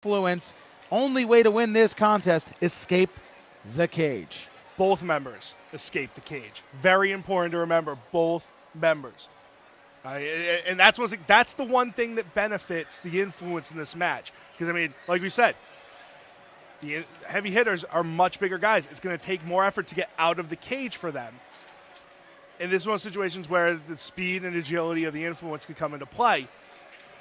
Influence. Only way to win this contest, escape the cage. Both members escape the cage. Very important to remember, both members. And that's the one thing that benefits the Influence in this match. Because, I mean, like we said, the heavy hitters are much bigger guys. It's going to take more effort to get out of the cage for them. And this is one of those situations where the speed and agility of the Influence can come into play.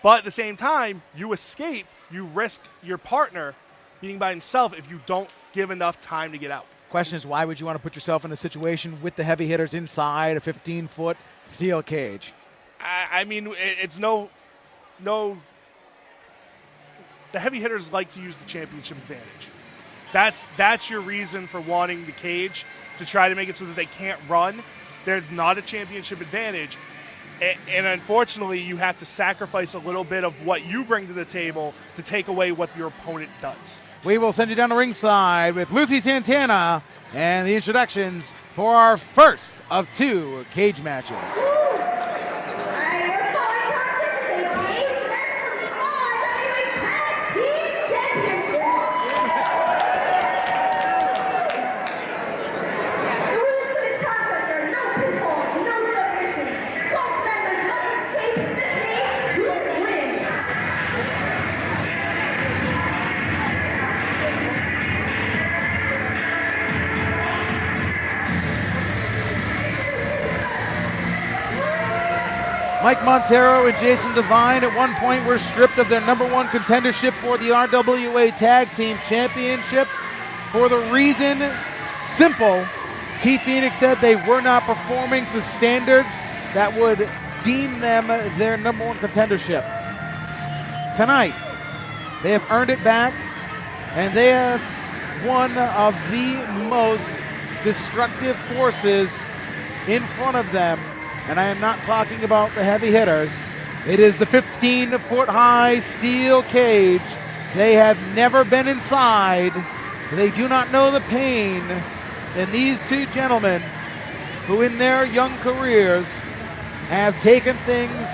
But at the same time, you escape, you risk your partner being by himself if you don't give enough time to get out. Question is, why would you want to put yourself in a situation with the heavy hitters inside a 15-foot steel cage? I mean, it's no. The heavy hitters like to use the championship advantage. That's your reason for wanting the cage, to try to make it so that they can't run. There's not a championship advantage. And unfortunately, you have to sacrifice a little bit of what you bring to the table to take away what your opponent does. We will send you down the ringside with Lucy Santana and the introductions for our first of two cage matches. Mike Montero and Jason Devine at one point were stripped of their number one contendership for the RWA Tag Team Championships for the reason simple. T Phoenix said they were not performing to standards that would deem them their number one contendership. Tonight, they have earned it back, and they have one of the most destructive forces in front of them. And I am not talking about the heavy hitters. It is the 15-foot high steel cage. They have never been inside. They do not know the pain. And these two gentlemen, who in their young careers have taken things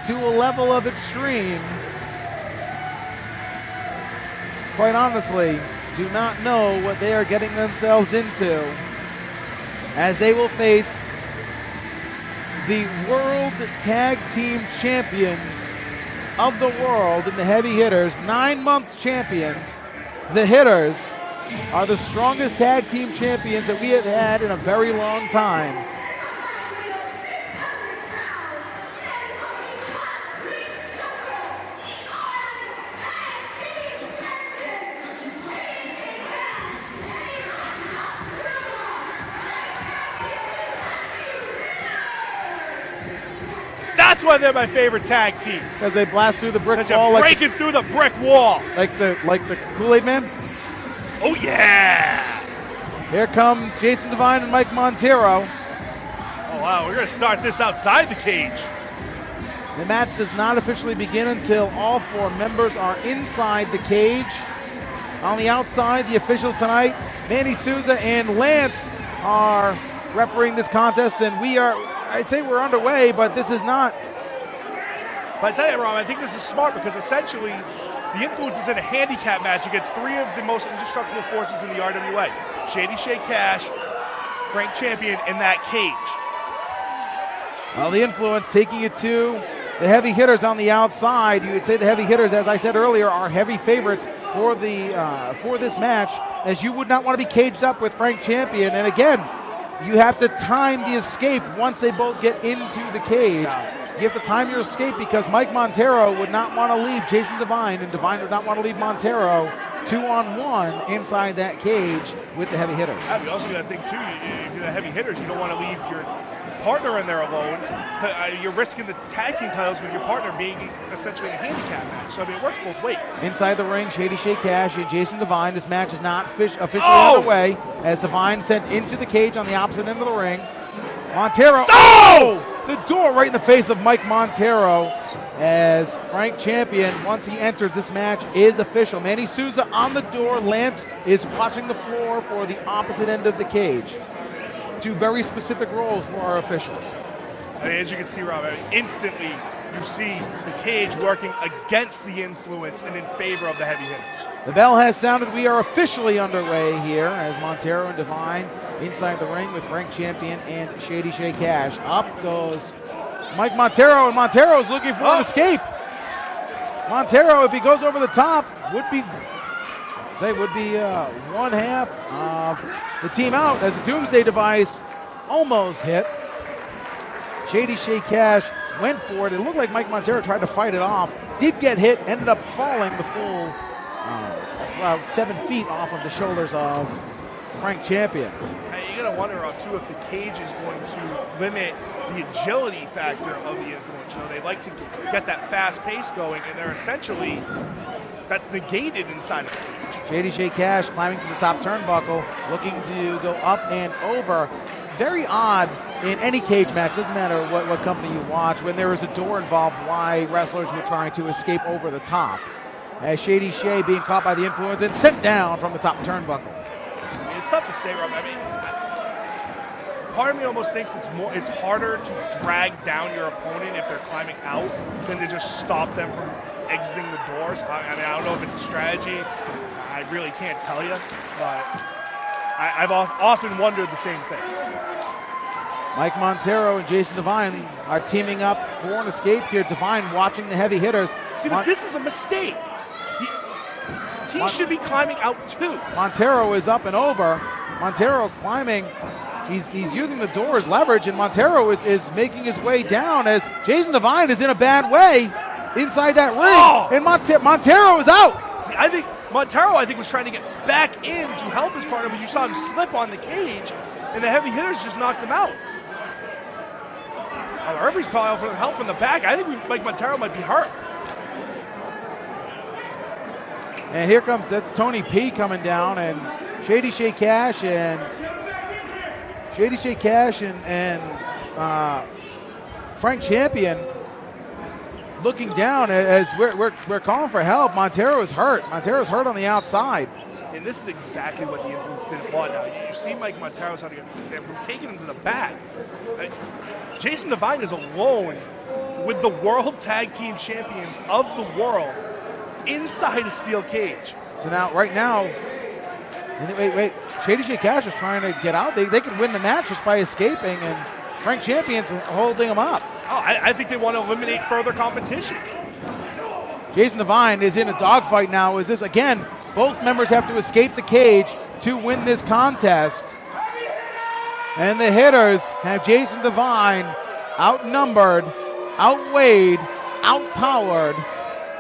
to a level of extreme, quite honestly, do not know what they are getting themselves into, as they will face the World Tag Team Champions of the world in the heavy hitters, 9-month champions. The hitters are the strongest tag team champions that we have had in a very long time. That's why they're my favorite tag team. Because they blast through the brick wall, like breaking through the brick wall, like the Kool-Aid Man. Oh yeah! Here come Jason Devine and Mike Montero. Oh wow, we're gonna start this outside the cage. The match does not officially begin until all four members are inside the cage. On the outside, the officials tonight, Manny Souza and Lance, are refereeing this contest, and I'd say we're underway, but this is not. But I tell you, Ron, I think this is smart because essentially the Influence is in a handicap match against three of the most indestructible forces in the RWA. Shady Shea Cash, Frank Champion, and that cage. Well, the Influence taking it to the heavy hitters on the outside. You would say the heavy hitters, as I said earlier, are heavy favorites for this match, as you would not want to be caged up with Frank Champion. And again, you have to time the escape once they both get into the cage. You have to time your escape because Mike Montero would not want to leave Jason Devine, and Devine would not want to leave Montero 2-on-1 inside that cage with the heavy hitters. You also got to think, too, if you're the heavy hitters, you don't want to leave your partner in there alone. You're risking the tag team titles with your partner being essentially in a handicap match. So, I mean, it works both ways. Inside the ring, Shady Shea Cash and Jason Devine. This match is not officially underway, as Devine sent into the cage on the opposite end of the ring. Montero, the door right in the face of Mike Montero, as Frank Champion, once he enters, this match is official. Manny Souza on the door. Lance is watching the floor for the opposite end of the cage. Two very specific roles for our officials. I mean, as you can see, Rob, instantly you see the cage working against the influence and in favor of the heavy hitters. The bell has sounded. We are officially underway here as Montero and Divine inside the ring with Frank Champion and Shady Shay Cash. Up goes Mike Montero, and Montero's looking for an escape. Montero, if he goes over the top, would be one half of the team out as the Doomsday Device almost hit. Shady Shay Cash went for it. It looked like Mike Montero tried to fight it off. Did get hit, ended up falling the full about 7 feet off of the shoulders of Frank Champion. Hey, you gotta wonder too if the cage is going to limit the agility factor of the influence. You know, they like to get that fast pace going, and they're essentially that's negated inside of the cage. Shady Shay Cash climbing to the top turnbuckle, looking to go up and over. Very odd in any cage match, doesn't matter what company you watch, when there is a door involved, why wrestlers were trying to escape over the top. As Shady Shay being caught by the influence and sent down from the top turnbuckle. It's tough to say, Rob. I mean, part of me almost thinks it's harder to drag down your opponent if they're climbing out than to just stop them from exiting the doors. I mean, I don't know if it's a strategy. I really can't tell you, but I've often wondered the same thing. Mike Montero and Jason Divine are teaming up for an escape here. Divine watching the heavy hitters. See, but this is a mistake. He should be climbing out too. Montero is up and over. Montero climbing. He's using the door as leverage, and Montero is making his way down as Jason Divine is in a bad way inside that ring. Oh! And Montero is out. See, I think Montero was trying to get back in to help his partner, but you saw him slip on the cage, and the heavy hitters just knocked him out. Irby's calling for help from the back. I think Mike Montero might be hurt. And here comes, that's Tony P coming down, and Shady Shay Cash and Frank Champion looking down as we're calling for help. Montero is hurt. Montero's hurt on the outside. And this is exactly what the influence didn't want. Now, you see Mike Montero's how to get from taking him to the back. Jason Divine is alone with the World Tag Team Champions of the world inside a steel cage. So now, right now, wait. Shady Shay Cash is trying to get out. They can win the match just by escaping, and Frank Champion's holding him up. Oh, I think they want to eliminate further competition. Jason Divine is in a dogfight now. Is this, again, both members have to escape the cage to win this contest. And the hitters have Jason Divine outnumbered, outweighed, outpowered,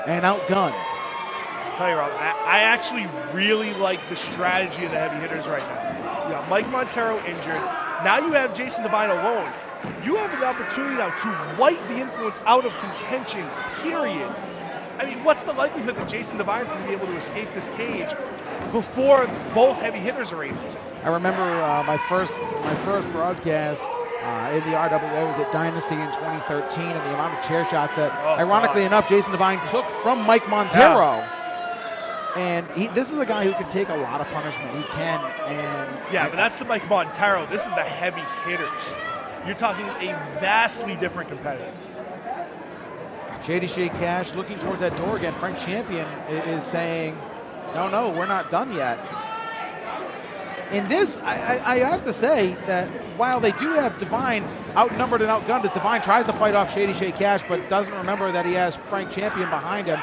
and outgunned. I'll tell you, Rob, I actually really like the strategy of the heavy hitters right now. You got Mike Montero injured. Now you have Jason Divine alone. You have an opportunity now to wipe the influence out of contention, period. I mean, what's the likelihood that Jason Divine's going to be able to escape this cage before both heavy hitters are able to? I remember my first broadcast in the RWA was at Dynasty in 2013, and the amount of chair shots that, ironically enough, Jason Divine took from Mike Montero. Yeah. And this is a guy who can take a lot of punishment. He can. But that's the Mike Montero. This is the heavy hitters. You're talking a vastly different competitor. Shady Shay Cash looking towards that door again. Frank Champion is saying, no, we're not done yet. In this, I have to say that while they do have Divine outnumbered and outgunned, as Divine tries to fight off Shady Shay Cash, but doesn't remember that he has Frank Champion behind him.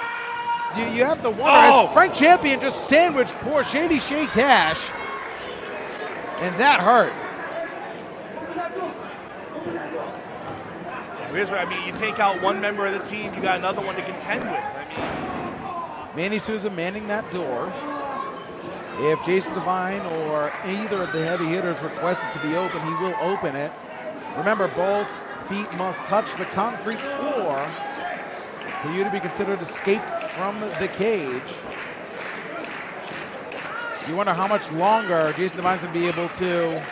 You have to wonder, as Frank Champion just sandwiched poor Shady Shay Cash, and that hurt. I mean, you take out one member of the team, you got another one to contend with. I mean, Manny Souza manning that door. If Jason Divine or either of the heavy hitters request it to be open, he will open it. Remember, both feet must touch the concrete floor for you to be considered escaped from the cage. You wonder how much longer Jason Divine's going to be able to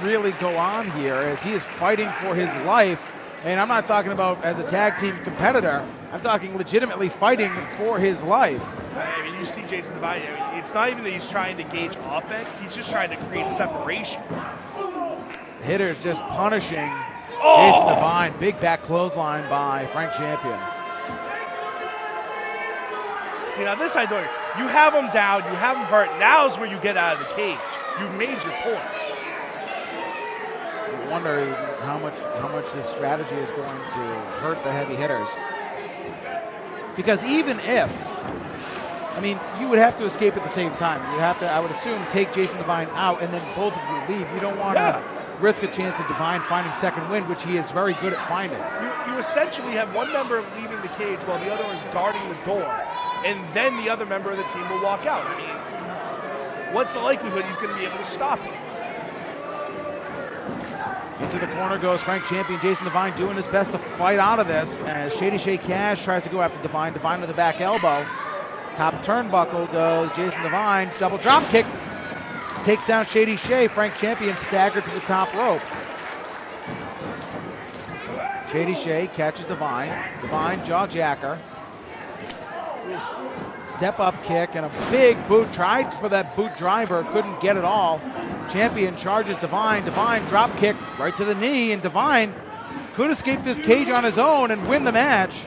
really go on here as he is fighting for his life. And I'm not talking about as a tag team competitor. I'm talking legitimately fighting for his life. I mean, you see Jason Divine, I mean, it's not even that he's trying to gauge offense. He's just trying to create separation. The hitter's just punishing Oh! Jason Devine, big back clothesline by Frank Champion. See, now this I don't. You have him down, you have him hurt. Now's where you get out of the cage. You made your point. You wonder how much this strategy is going to hurt the heavy hitters. Because even if, I mean, you would have to escape at the same time. You have to, I would assume, take Jason Devine out and then both of you leave. You don't want to risk a chance of Devine finding second wind, which he is very good at finding. You essentially have one member leaving the cage while the other is guarding the door, and then the other member of the team will walk out. I mean, what's the likelihood he's going to be able to stop it? Into the corner goes Frank Champion. Jason Devine doing his best to fight out of this as Shady Shay Cash tries to go after Devine. Devine with the back elbow. Top turnbuckle goes Jason Devine. Double drop kick. Takes down Shady Shay. Frank Champion staggered to the top rope. Shady Shay catches Devine. Devine jaw jacker. Step up kick and a big boot. Tried for that boot driver. Couldn't get it all. Champion charges Devine. Devine drop kick right to the knee, and Devine could escape this cage on his own and win the match.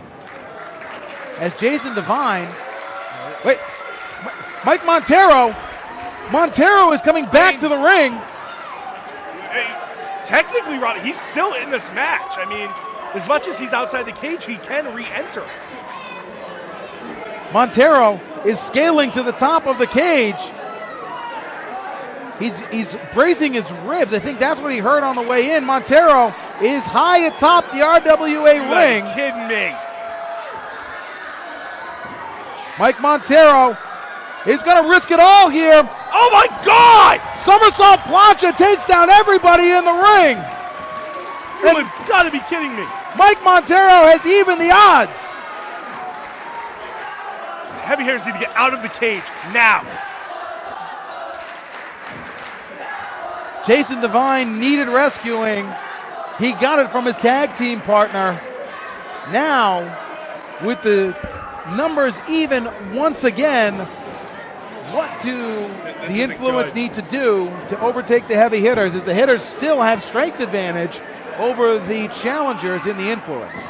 As Jason Devine, wait, Mike Montero is coming back to the ring. Technically, Ronnie, he's still in this match. I mean, as much as he's outside the cage, he can re-enter. Montero is scaling to the top of the cage. He's bracing his ribs. I think that's what he heard on the way in. Montero is high atop the RWA ring. Are you kidding me? Mike Montero is going to risk it all here. Oh my God! Somersault plancha takes down everybody in the ring. You have got to be kidding me. Mike Montero has evened the odds. Heavy hitters need to get out of the cage now. Jason Devine needed rescuing. He got it from his tag team partner. Now, with the numbers even once again, what do the Influence need to do to overtake the heavy hitters, as the hitters still have strength advantage over the challengers in the Influence?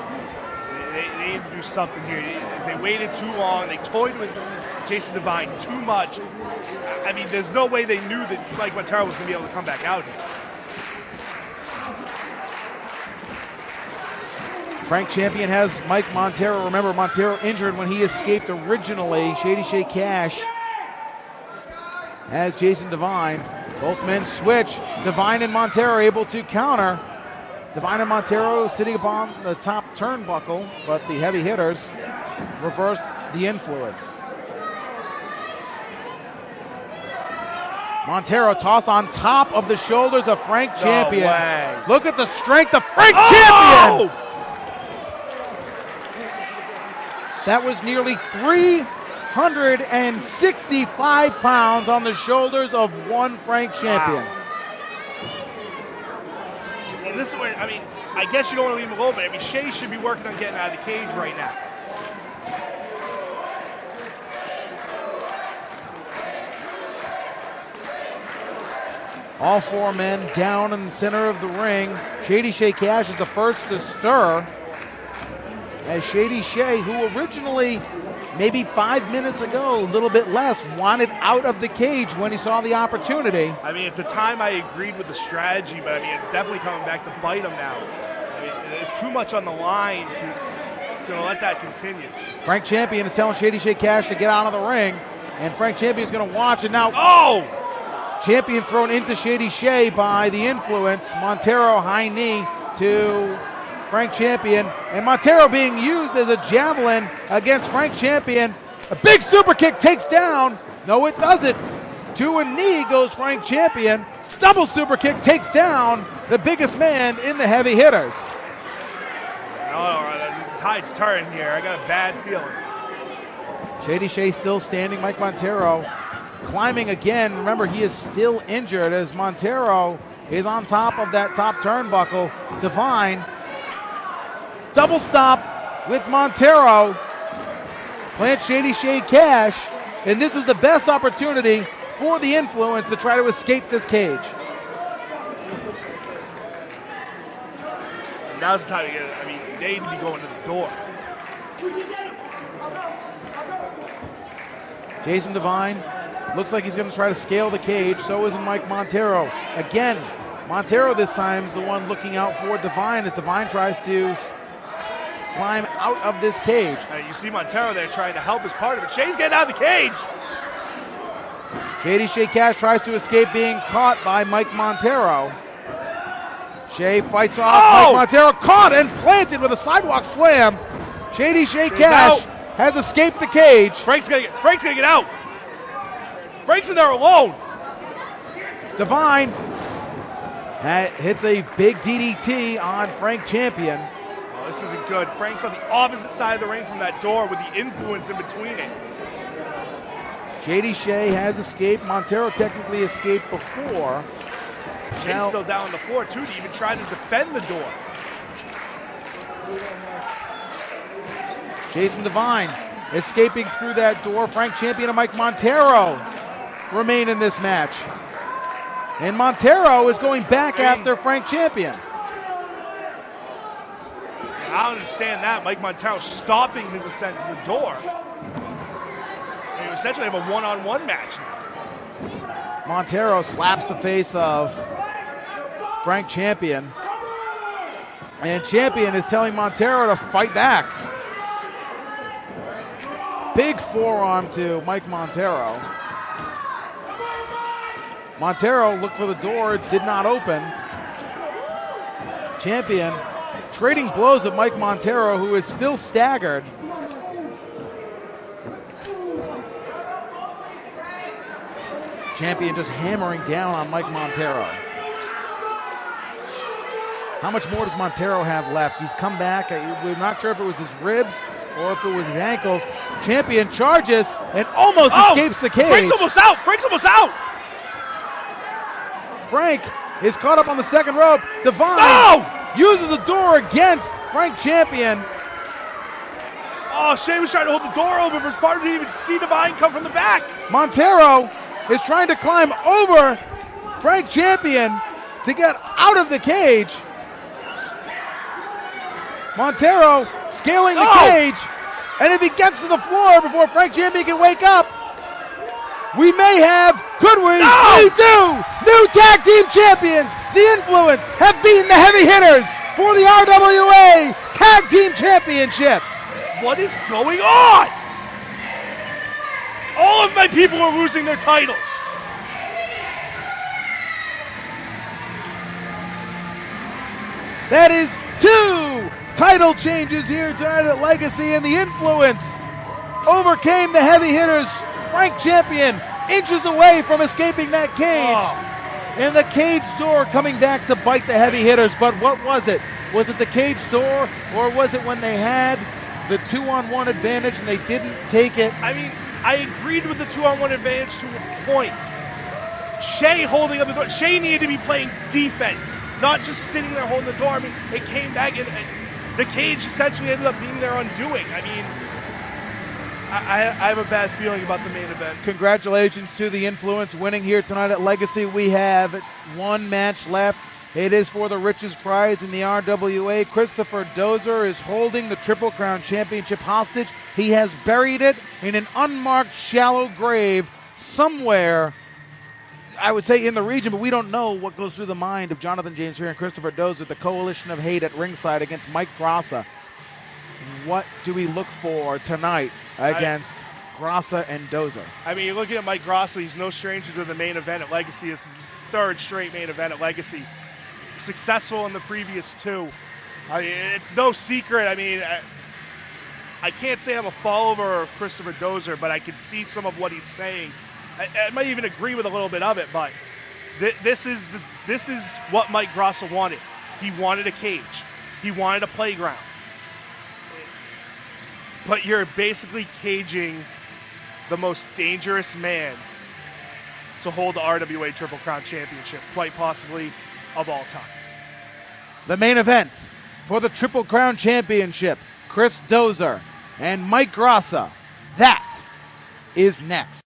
They need to do something here. They waited too long. They toyed with Jason Devine too much. I mean, there's no way they knew that Mike Montero was going to be able to come back out here. Frank Champion has Mike Montero. Remember, Montero injured when he escaped originally. Shady Shay Cash has Jason Devine. Both men switch. Devine and Montero are able to counter. Devine and Montero sitting upon the top turnbuckle, but the heavy hitters reversed the Influence. Montero tossed on top of the shoulders of Frank Champion. No way. Look at the strength of Frank Champion! That was nearly 365 pounds on the shoulders of one Frank Champion. Wow. See, this is where, I mean, I guess you don't want to leave him alone, but I mean, Shay should be working on getting out of the cage right now. All four men down in the center of the ring. Shady Shay Cash is the first to stir. As Shady Shay, who originally, maybe 5 minutes ago, a little bit less, wanted out of the cage when he saw the opportunity. I mean, at the time I agreed with the strategy, but I mean, it's definitely coming back to bite him now. I mean, there's too much on the line to let that continue. Frank Champion is telling Shady Shay Cash to get out of the ring, and Frank Champion is going to watch it now. Oh! Champion thrown into Shady Shay by the Influence. Montero high knee to Frank Champion, and Montero being used as a javelin against Frank Champion. A big super kick takes down. No, it doesn't. To a knee goes Frank Champion. Double super kick takes down the biggest man in the heavy hitters. Oh, the tide's turning here. I got a bad feeling. Shady Shay still standing. Mike Montero climbing again. Remember, he is still injured as Montero is on top of that top turnbuckle. Devine. Double stop with Montero. Plant Shady Shay Cash. And this is the best opportunity for the Influence to try to escape this cage. Now's the time to get it. I mean, they need to be going to the door. Jason Devine looks like he's going to try to scale the cage. So is Mike Montero. Again, Montero this time is the one looking out for Devine as Devine tries to climb out of this cage. You see Montero there trying to help his partner, but Shea's getting out of the cage. JD Shea Cash tries to escape being caught by Mike Montero. Shea fights off Mike Montero, caught and planted with a sidewalk slam. JD Shea Cash has escaped the cage. Frank's gonna get out. Frank's in there alone. Devine hits a big DDT on Frank Champion. Oh, this isn't good. Frank's on the opposite side of the ring from that door with the influence in between it. JD Shea has escaped. Montero technically escaped before. Shea's still down on the floor, too, to even try to defend the door. Jason Devine escaping through that door. Frank Champion and Mike Montero remain in this match. And Montero is going back after Frank Champion. I don't understand that. Mike Montero stopping his ascent to the door. I mean, essentially have a one-on-one match now. Montero slaps the face of Frank Champion. And Champion is telling Montero to fight back. Big forearm to Mike Montero. Montero looked for the door, did not open. Champion trading blows at Mike Montero, who is still staggered. Champion just hammering down on Mike Montero. How much more does Montero have left? He's come back. We're not sure if it was his ribs or if it was his ankles. Champion charges and almost escapes the cage. Frank's almost out. Frank's almost out. Frank is caught up on the second rope. Devine uses the door against Frank Champion. Oh, Shea was trying to hold the door open for his partner to even see Devine come from the back. Montero is trying to climb over Frank Champion to get out of the cage. Montero scaling the cage, and if he gets to the floor before Frank Champion can wake up, we may have, could we? We do! New tag team champions, the Influence, have beaten the heavy hitters for the RWA Tag Team Championship. What is going on? All of my people are losing their titles. That is 2 title changes here tonight at Legacy, and the Influence overcame the heavy hitters. Frank Champion inches away from escaping that cage. And the cage door coming back to bite the heavy hitters. But what was it? Was it the cage door, or was it when they had the 2-on-1 advantage and they didn't take it? I mean, I agreed with the 2-on-1 advantage to a point. Shea holding up the door. Shea needed to be playing defense, not just sitting there holding the door. I mean, it came back and the cage essentially ended up being their undoing. I mean, I have a bad feeling about the main event. Congratulations to the Influence winning here tonight at Legacy. We have 1 match left. It is for the richest prize in the RWA. Christopher Dozer is holding the Triple Crown Championship hostage. He has buried it in an unmarked shallow grave somewhere, I would say in the region, but we don't know what goes through the mind of Jonathan James here and Christopher Dozer, the coalition of hate at ringside against Mike Grassa. What do we look for tonight against Grassa and Dozer? I mean, you're looking at Mike Grassa. He's no stranger to the main event at Legacy. This is his 3rd straight main event at Legacy. Successful in the previous 2. I mean, it's no secret. I mean, I can't say I'm a follower of Christopher Dozer, but I can see some of what he's saying. I might even agree with a little bit of it, but this is what Mike Grassa wanted. He wanted a cage. He wanted a playground. But you're basically caging the most dangerous man to hold the RWA Triple Crown Championship, quite possibly of all time. The main event for the Triple Crown Championship, Chris Dozer and Mike Grassa. That is next.